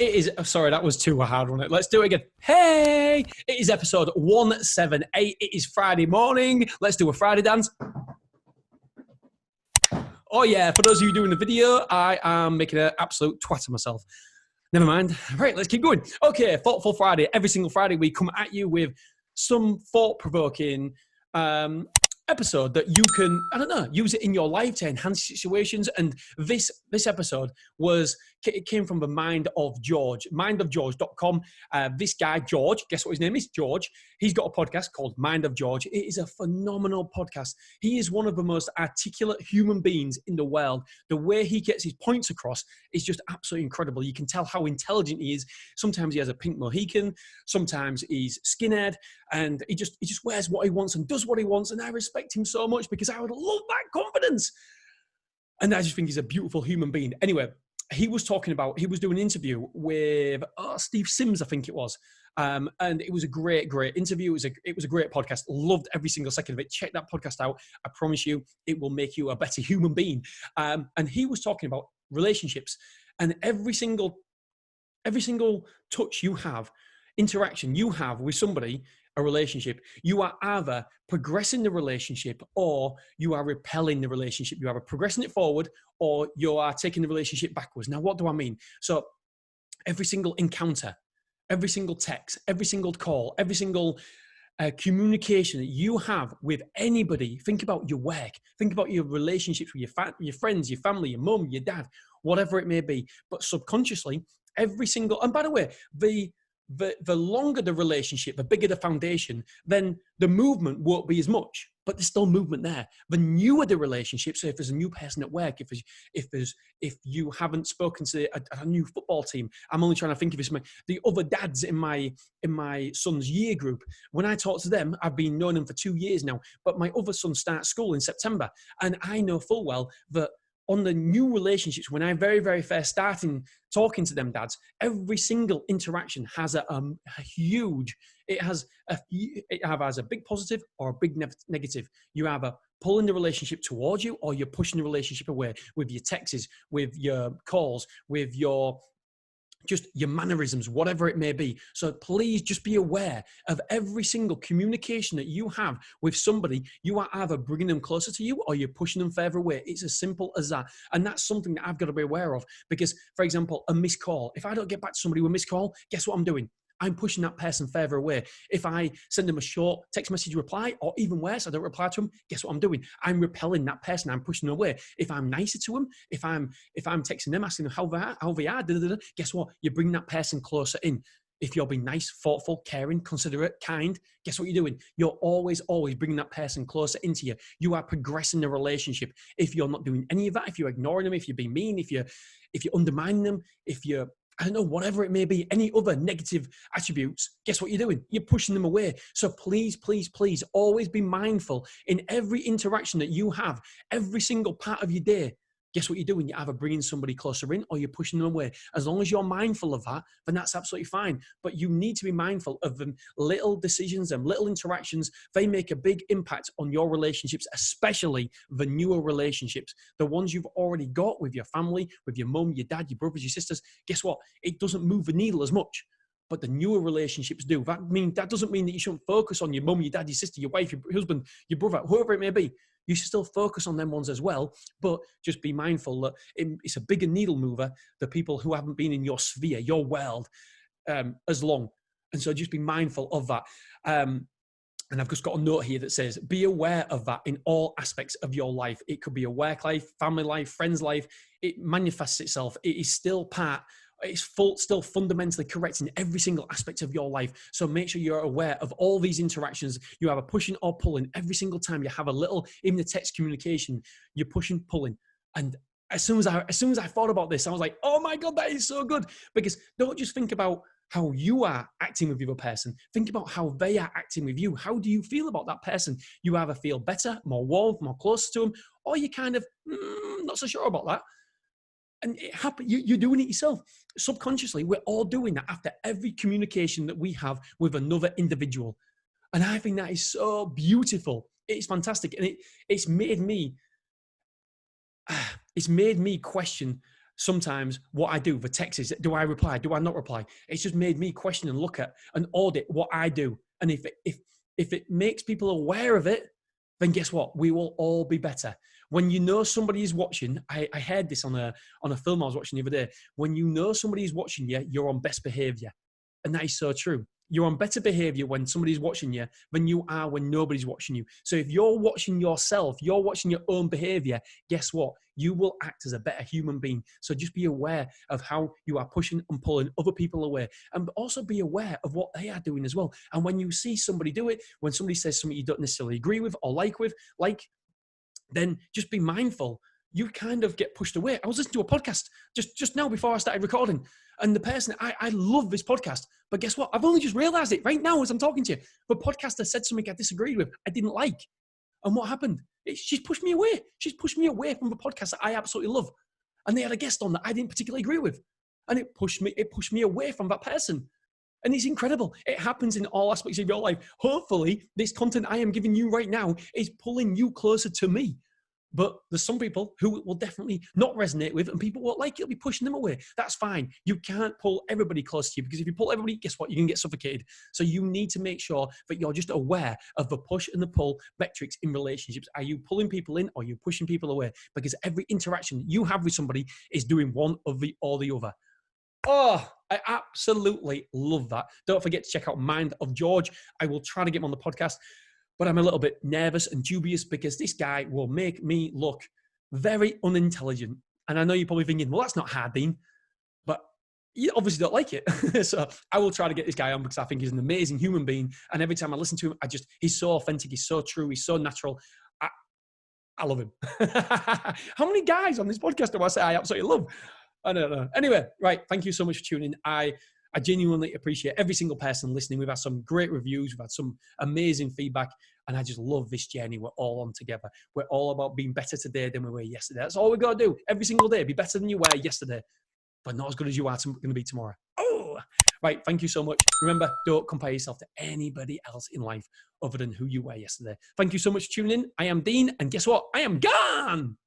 it is. Sorry, that was too hard on it. Let's do it again. Hey, it is episode 178. It is Friday morning. Let's do a Friday dance. Oh yeah, for those of you doing the video, I am making an absolute twat of myself. Never mind. Right, let's keep going. Okay, Thoughtful Friday. Every single Friday we come at you with some thought-provoking episode that you can, I don't know, use it in your life to enhance situations. And this episode it came from the mind of George, mindofgeorge.com. This guy, George, guess what his name is? George. He's got a podcast called Mind of George. It is a phenomenal podcast. He is one of the most articulate human beings in the world. The way he gets his points across is just absolutely incredible. You can tell how intelligent he is. Sometimes he has a pink Mohican. Sometimes he's skinhead. And he just wears what he wants and does what he wants. And I respect him so much because I would love that confidence. And I just think he's a beautiful human being. Anyway, he was doing an interview with Steve Sims, I think it was. And it was a great interview. It was a great podcast. Loved every single second of it. Check that podcast out. I promise you, it will make you a better human being. And he was talking about relationships, and every single touch you have, interaction you have with somebody, a relationship, you are either progressing the relationship or you are repelling the relationship. You are progressing it forward or you are taking the relationship backwards. Now, what do I mean? So every single encounter, every single text, every single call, every single communication that you have with anybody, think about your work, think about your relationships with your friends, your family, your mum, your dad, whatever it may be. But subconsciously, and by the way, the longer the relationship, the bigger the foundation, then the movement won't be as much, but there's still movement there. The newer the relationship, so if there's a new person at work, if you haven't spoken to a new football team, I'm only trying to think of the other dads in my son's year group. When I talk to them, I've been knowing them for 2 years now, but my other son starts school in September, and I know full well that on the new relationships, when I very, very first started talking to them dads, every single interaction has a huge, it has a big positive or a big negative. You either pulling the relationship towards you or you're pushing the relationship away with your texts, with your calls, with your mannerisms, whatever it may be. So please just be aware of every single communication that you have with somebody. You are either bringing them closer to you or you're pushing them further away. It's as simple as that. And that's something that I've got to be aware of because, for example, a missed call. If I don't get back to somebody with a missed call, guess what I'm doing? I'm pushing that person further away. If I send them a short text message reply, or even worse, I don't reply to them, guess what I'm doing? I'm repelling that person. I'm pushing them away. If I'm nicer to them, if I'm texting them, asking them how they are, guess what? You bring that person closer in. If you're being nice, thoughtful, caring, considerate, kind, guess what you're doing? You're always bringing that person closer into you. You are progressing the relationship. If you're not doing any of that, if you're ignoring them, if you're being mean, if you're undermining them, if you're, I don't know, whatever it may be, any other negative attributes, guess what you're doing? You're pushing them away. So please, please, please always be mindful in every interaction that you have, every single part of your day. Guess what you're doing? You're either bringing somebody closer in or you're pushing them away. As long as you're mindful of that, then that's absolutely fine. But you need to be mindful of them little decisions and little interactions. They make a big impact on your relationships, especially the newer relationships, the ones you've already got with your family, with your mum, your dad, your brothers, your sisters. Guess what? It doesn't move the needle as much. But the newer relationships do. That doesn't mean that you shouldn't focus on your mum, your dad, your sister, your wife, your husband, your brother, whoever it may be. You should still focus on them ones as well, but just be mindful that it's a bigger needle mover, the people who haven't been in your sphere, your world, as long. And so just be mindful of that. And I've just got a note here that says, be aware of that in all aspects of your life. It could be a work life, family life, friends life. It manifests itself. It is still still fundamentally correct in every single aspect of your life. So make sure you're aware of all these interactions. You have a pushing or pulling every single time you have a little, in the text communication, you're pushing, pulling. And as soon as I thought about this, I was like, oh my God, that is so good. Because don't just think about how you are acting with the other person. Think about how they are acting with you. How do you feel about that person? You either feel better, more warm, more close to them, or you kind of not so sure about that. And it happens. You're doing it yourself. Subconsciously, we're all doing that after every communication that we have with another individual. And I think that is so beautiful. It's fantastic. And it's made me question sometimes what I do, the text is, do I reply? Do I not reply? It's just made me question and look at and audit what I do. And if it makes people aware of it, then guess what? We will all be better. When you know somebody is watching, I heard this on a film I was watching the other day. When you know somebody is watching you, you're on best behavior. And that is so true. You're on better behavior when somebody's watching you than you are when nobody's watching you. So if you're watching yourself, you're watching your own behavior, guess what? You will act as a better human being. So just be aware of how you are pushing and pulling other people away, and also be aware of what they are doing as well. And when you see somebody do it, when somebody says something you don't necessarily agree with or like, then just be mindful. You kind of get pushed away. I was listening to a podcast just now before I started recording, and the person, I love this podcast, but guess what? I've only just realized it right now as I'm talking to you. The podcaster said something I disagreed with, I didn't like. And what happened? She's pushed me away. She's pushed me away from the podcast that I absolutely love. And they had a guest on that I didn't particularly agree with. And it pushed me away from that person. And it's incredible. It happens in all aspects of your life. Hopefully, this content I am giving you right now is pulling you closer to me. But there's some people who will definitely not resonate with, and people won't like it. You'll be pushing them away. That's fine. You can't pull everybody close to you, because if you pull everybody, guess what? You can get suffocated. So you need to make sure that you're just aware of the push and the pull metrics in relationships. Are you pulling people in, or are you pushing people away? Because every interaction you have with somebody is doing one of the or the other. Oh, I absolutely love that. Don't forget to check out Mind of George. I will try to get him on the podcast, but I'm a little bit nervous and dubious because this guy will make me look very unintelligent. And I know you're probably thinking, well, that's not hard, Dean, but you obviously don't like it. So I will try to get this guy on because I think he's an amazing human being. And every time I listen to him, he's so authentic, he's so true, he's so natural. I love him. How many guys on this podcast do I say I absolutely love? I don't know. Anyway, right. Thank you so much for tuning in. I genuinely appreciate every single person listening. We've had some great reviews. We've had some amazing feedback. And I just love this journey we're all on together. We're all about being better today than we were yesterday. That's all we've got to do. Every single day, be better than you were yesterday, but not as good as you are going to be tomorrow. Oh, right. Thank you so much. Remember, don't compare yourself to anybody else in life other than who you were yesterday. Thank you so much for tuning in. I am Dean. And guess what? I am gone.